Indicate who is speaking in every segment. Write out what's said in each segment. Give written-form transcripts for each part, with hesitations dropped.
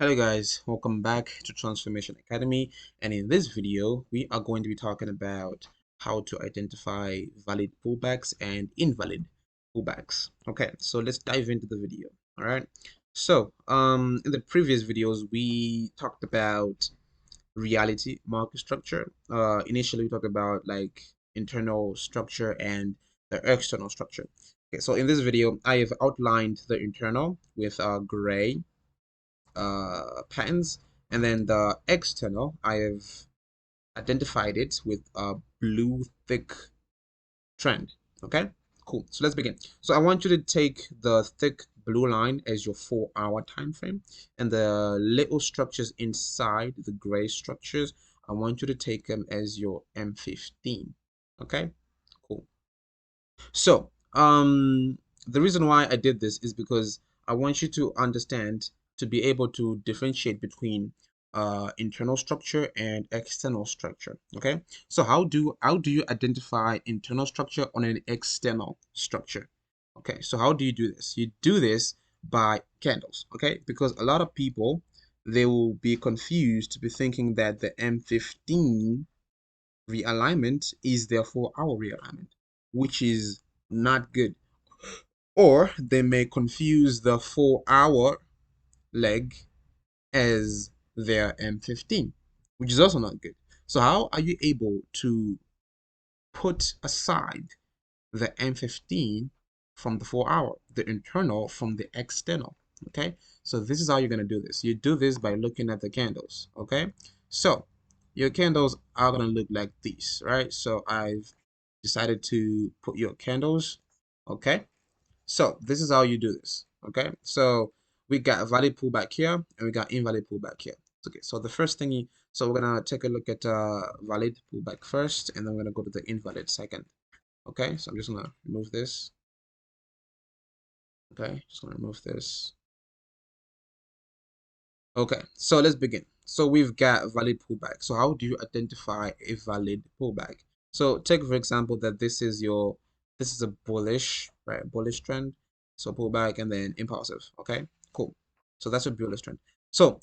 Speaker 1: Hello guys, welcome back to Transformation Academy, and in this video we are going to be talking about how to identify valid pullbacks and invalid pullbacks. Okay, so let's dive into the video. All right. In the previous videos we talked about reality market structure. Initially we talked about like internal structure and the external structure. Okay, so in this video I have outlined the internal with gray patterns, and then the external I have identified it with a blue thick trend. Okay, cool. So let's begin. So I want you to take the thick blue line as your 4-hour time frame, and the little structures inside the gray structures, I want you to take them as your M15. Okay, cool. So the reason why I did this is because I want you to understand, to be able to differentiate between internal structure and external structure. Okay, so how do you identify internal structure on an external structure? Okay, so how do you do this? You do this by candles. Okay, because a lot of people, they will be confused to be thinking that the M15 realignment is their 4-hour realignment, which is not good. Or they may confuse the 4-hour leg as their M15, which is also not good. So how are you able to put aside the M15 from the 4-hour, the internal from the external? Okay, so this is how you're going to do this. You do this by looking at the candles. Okay, so your candles are going to look like these, right? So I've decided to put your candles. Okay, so this is how you do this. Okay, so we got a valid pullback here and we got invalid pullback here. Okay, so the first thing so we're gonna take a look at valid pullback first, and then we're gonna go to the invalid second. Okay, so I'm just gonna remove this. Okay, just gonna remove this. Okay, so let's begin. So we've got valid pullback. So how do you identify a valid pullback? So take for example that this is a bullish, right? Bullish trend. So pullback and then impulsive. Okay, cool. So that's a bullish trend. So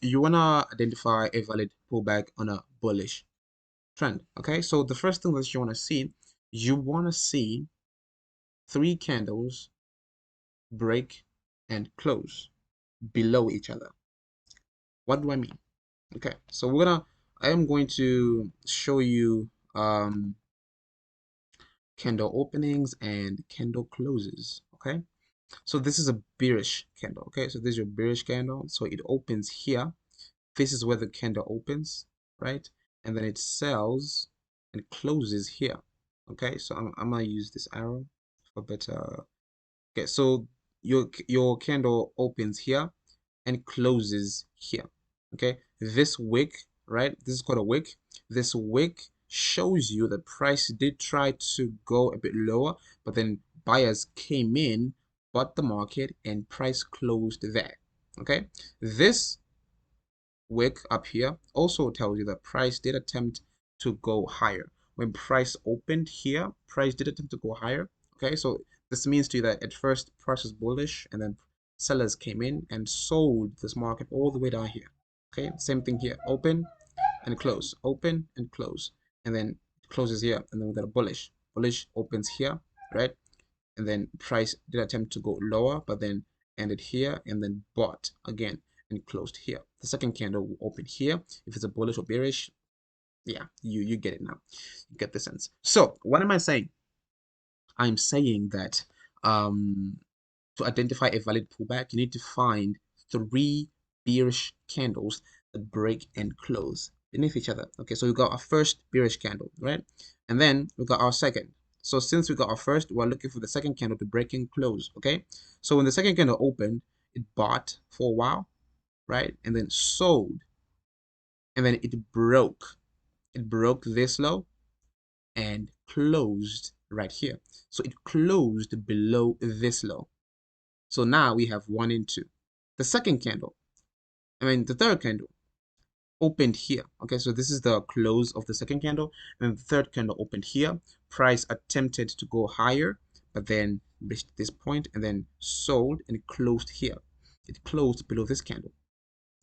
Speaker 1: you wanna identify a valid pullback on a bullish trend. Okay, so the first thing that you wanna see 3 candles break and close below each other. What do I mean? Okay, so I am going to show you candle openings and candle closes. Okay, so this is a bearish candle. Okay, so this is your bearish candle. So it opens here. This is where the candle opens, right? And then it sells and closes here. Okay, so I'm gonna use this arrow for better. Okay, so your candle opens here and closes here. Okay, this wick, right? This is called a wick. This wick shows you the price did try to go a bit lower, but then buyers came in, bought the market, and price closed there. Okay, this wick up here also tells you that price did attempt to go higher. When price opened here, price did attempt to go higher. Okay, so this means to you that at first price was bullish and then sellers came in and sold this market all the way down here. Okay, same thing here, open and close, open and close, and then it closes here, and then we got a bullish. Bullish opens here, right? And then price did attempt to go lower, but then ended here and then bought again and closed here. The second candle will open here. If it's a bullish or bearish, yeah, you get it now. You get the sense. So what am I saying? I'm saying that to identify a valid pullback, you need to find 3 bearish candles that break and close beneath each other. Okay, so we got our first bearish candle, right? And then we got our second. So since we got our first, we're looking for the second candle to break and close. Okay, so when the second candle opened, it bought for a while, right? And then sold, and then it broke. It broke this low and closed right here. So it closed below this low. So now we have 1 and 2. The third candle opened here. Okay, so this is the close of the second candle, and the third candle opened here. Price attempted to go higher, but then reached this point and then sold and closed here. It closed below this candle.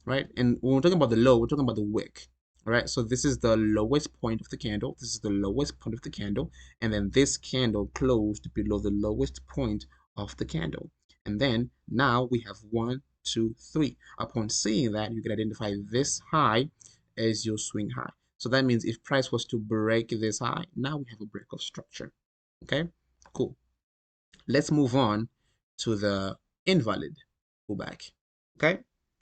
Speaker 1: right? And when we're talking about the low, we're talking about the wick. All right, so this is the lowest point of the candle. This is the lowest point of the candle. And then this candle closed below the lowest point of the candle. And then now we have 1, 2, 3. Upon seeing that, you can identify this high as your swing high. So that means if price was to break this high, now we have a break of structure. Okay, cool. Let's move on to the invalid pullback. Okay,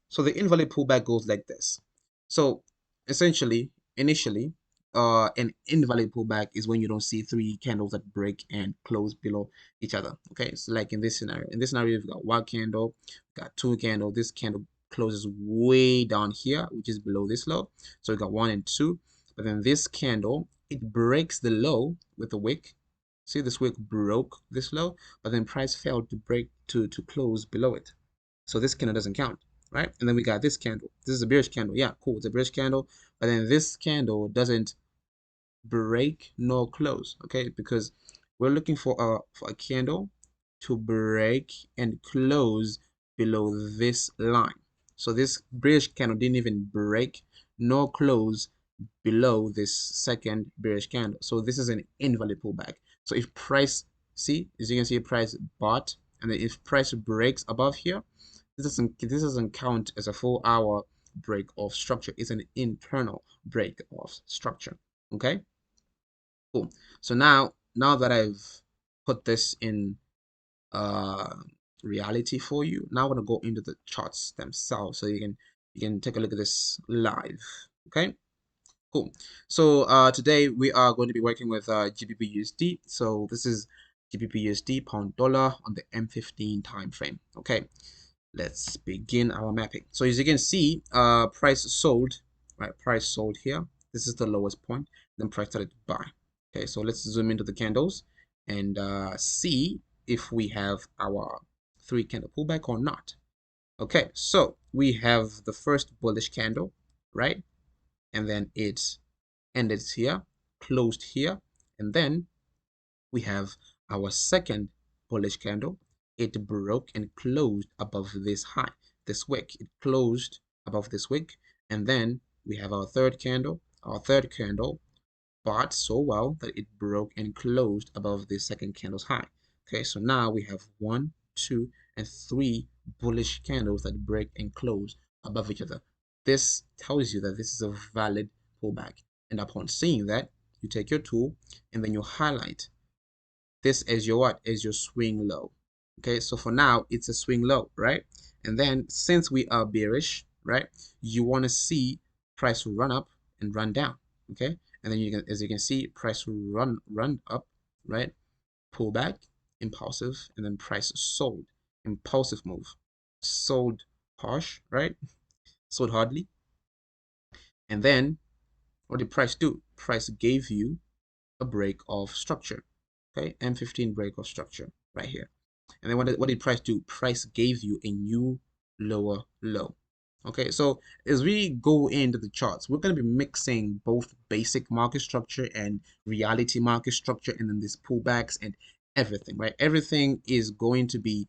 Speaker 1: so the invalid pullback goes like this. So essentially, initially, an invalid pullback is when you don't see three candles that break and close below each other. Okay, so like in this scenario, you've got one candle, got two candle. This candle closes way down here, which is below this low. So we got 1 and 2, but then this candle, it breaks the low with a wick. See, this wick broke this low, but then price failed to break to close below it. So this candle doesn't count, right? And then we got this candle. This is a bearish candle. Yeah, cool. It's a bearish candle, but then this candle doesn't break nor close, okay? Because we're looking for a candle to break and close below this line. So this bearish candle didn't even break nor close below this second bearish candle. So this is an invalid pullback. So if price, see, as you can see, price bought, and then if price breaks above here, this doesn't count as a full hour break of structure. It's an internal break of structure. Okay, cool. So now that I've put this in uh reality for you, now I'm gonna go into the charts themselves so you can take a look at this live. Okay, cool. So today we are going to be working with GBP USD. So this is GBP USD pound dollar on the M15 time frame. Okay, let's begin our mapping. So as you can see, price sold, right? Price sold here. This is the lowest point. Then price started to buy. Okay, so let's zoom into the candles and see if we have our three candle pullback or not. Okay, so we have the first bullish candle, right? And then it ended here, closed here, and then we have our second bullish candle. It broke and closed above this high, this wick. It closed above this wick, and then we have our third candle. Our third candle bought so well that it broke and closed above the second candle's high. Okay, so now we have 1, 2, and 3 bullish candles that break and close above each other. This tells you that this is a valid pullback. And upon seeing that, you take your tool and then you highlight this as your what? As your swing low. Okay, so for now, it's a swing low, right? And then since we are bearish, right, you want to see price run up and run down. Okay, and then you can, as you can see, price run up, right? Pull back, impulsive, and then price sold, impulsive move, sold harsh, right? Sold hardly, and then what did price do? Price gave you a break of structure. Okay, M15 break of structure right here. And then what did price do? Price gave you a new lower low. Okay, so as we go into the charts, we're going to be mixing both basic market structure and reality market structure, and then these pullbacks and everything, right? Everything is going to be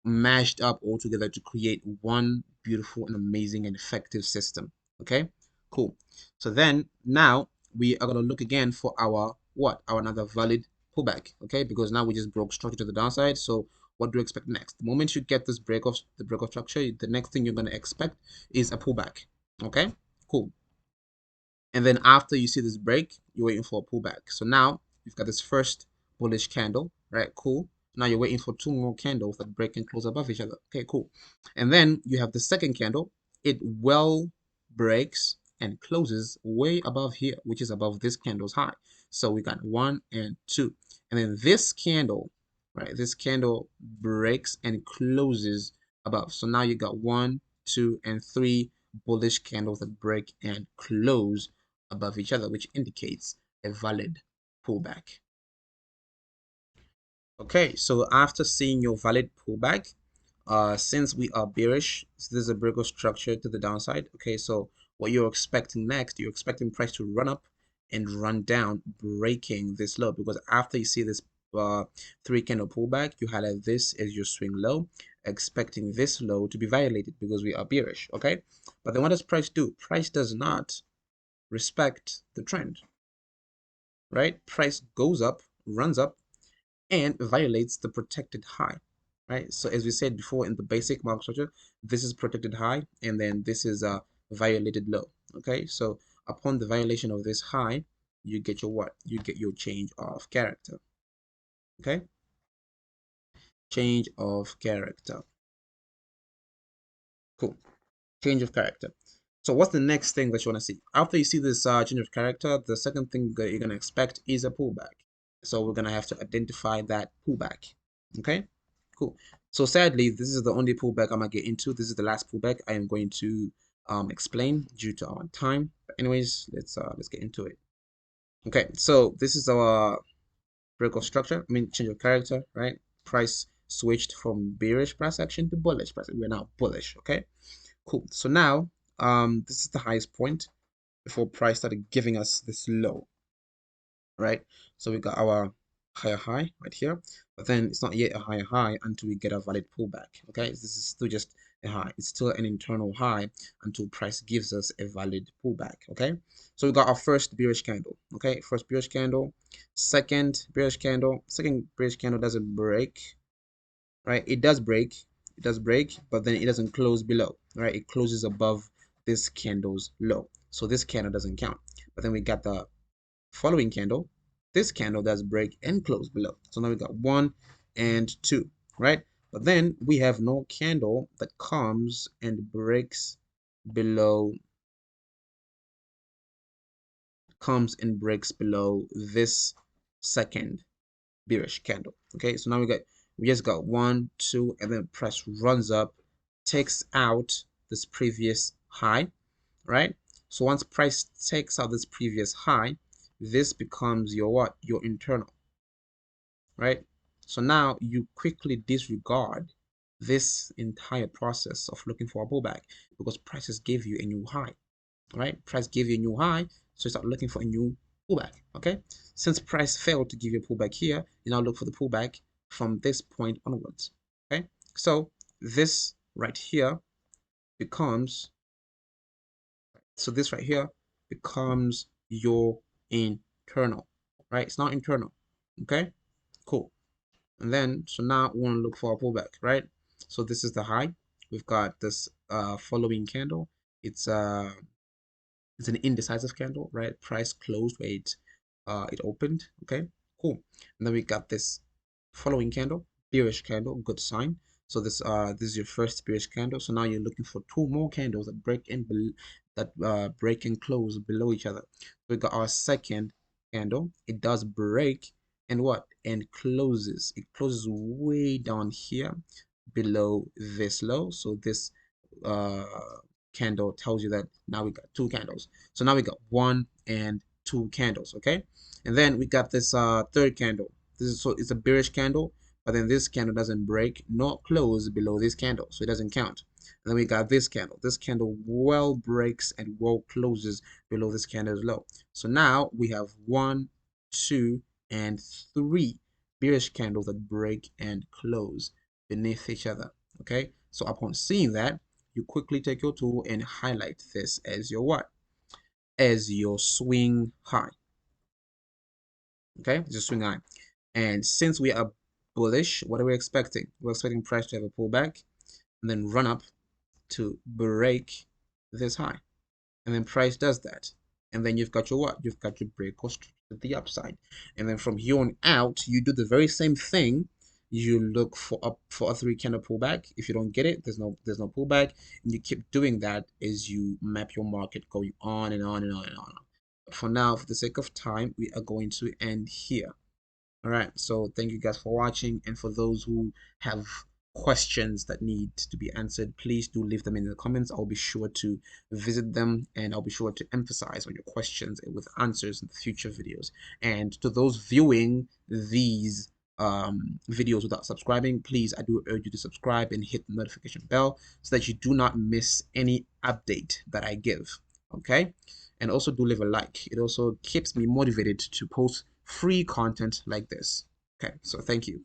Speaker 1: mashed up all together to create one beautiful and amazing and effective system. Okay, cool. So then now we are going to look again for our what? Our another valid pullback. Okay, because now we just broke structure to the downside. So what do you expect next? The moment you get this break of structure, the next thing you're going to expect is a pullback. Okay, cool. And then after you see this break, you're waiting for a pullback. So now you've got this first bullish candle, right? Cool. Now you're waiting for two more candles that break and close above each other. Okay, cool. And then you have the second candle. It well breaks and closes way above here, which is above this candle's high. So we got 1 and 2. And then this candle, right? This candle breaks and closes above. So now you got 1, 2, and 3 bullish candles that break and close above each other, which indicates a valid pullback. Okay, so after seeing your valid pullback, since we are bearish, so this is a break of structure to the downside. Okay, so what you're expecting next, you're expecting price to run up and run down, breaking this low, because after you see this three candle pullback, you highlight this as your swing low, expecting this low to be violated because we are bearish, okay? But then what does price do? Price does not respect the trend, right? Price goes up, runs up, and violates the protected high, right? So as we said before in the basic market structure, this is protected high, and then this is a violated low, okay? So upon the violation of this high, you get your what? You get your change of character, okay? Change of character. Cool. Change of character. So what's the next thing that you want to see? After you see this change of character, the second thing that you're going to expect is a pullback. So we're going to have to identify that pullback. Okay, cool. So sadly, this is the only pullback I'm going to get into. This is the last pullback I am going to explain due to our time. But anyways, let's get into it. Okay, so this is our break of structure. I mean, change of character, right? Price switched from bearish price action to bullish price. We're now bullish. Okay. Cool. So now, this is the highest point before price started giving us this low, right? So we got our higher high right here, but then it's not yet a higher high until we get a valid pullback. Okay, this is still just a high. It's still an internal high until price gives us a valid pullback. Okay, so we got our first bearish candle. Okay, first bearish candle, second bearish candle. Second bearish candle doesn't break, right? It does break, but then it doesn't close below, right? It closes above this candle's low, so this candle doesn't count. But then we got the following candle. This candle does break and close below, so now we got 1 and 2, right? But then we have no candle that comes and breaks below, this second bearish candle. Okay, so now we just got 1, 2, and then price runs up, takes out this previous high, right? So once price takes out this previous high, this becomes your what? Your internal, right? So now you quickly disregard this entire process of looking for a pullback because prices gave you a new high, right? Price gave you a new high, so you start looking for a new pullback, okay? Since price failed to give you a pullback here, you now look for the pullback from this point onwards, okay? So this right here becomes, this right here becomes your internal, right? It's not internal, okay? Cool. And then, so now we want to look for a pullback, right? So this is the high. We've got this following candle. It's an indecisive candle, right? Price closed where it opened. Okay, cool. And then we got this following candle, bearish candle, good sign. So this is your first bearish candle. So now you're looking for two more candles that break and close below each other. We got our second candle. It does break and what? And closes. It closes way down here below this low. So this uh candle tells you that now we got two candles. So now we got 1 and 2 candles, okay? And then we got this third candle. It's a bearish candle, but then this candle doesn't break nor close below this candle, so it doesn't count. And then we got this candle. This candle well breaks and well closes below this candle's low. So now we have 1, 2, and 3 bearish candles that break and close beneath each other. Okay, so upon seeing that, you quickly take your tool and highlight this as your what? As your swing high. Okay, just swing high. And since we are bullish, what are we expecting? We're expecting price to have a pullback and then run up to break this high. And then price does that. And then you've got your what? You've got your break or to the upside. And then from here on out, you do the very same thing. You look for a 3 candle pullback. If you don't get it, there's no pullback. And you keep doing that as you map your market going on and on and on and on. But for now, for the sake of time, we are going to end here. All right, so thank you guys for watching, and for those who have questions that need to be answered, please do leave them in the comments. I'll be sure to visit them, and I'll be sure to emphasize on your questions with answers in future videos. And to those viewing these videos without subscribing, please, I do urge you to subscribe and hit the notification bell so that you do not miss any update that I give. Okay, and also do leave a like. It also keeps me motivated to post free content like this. Okay, so thank you.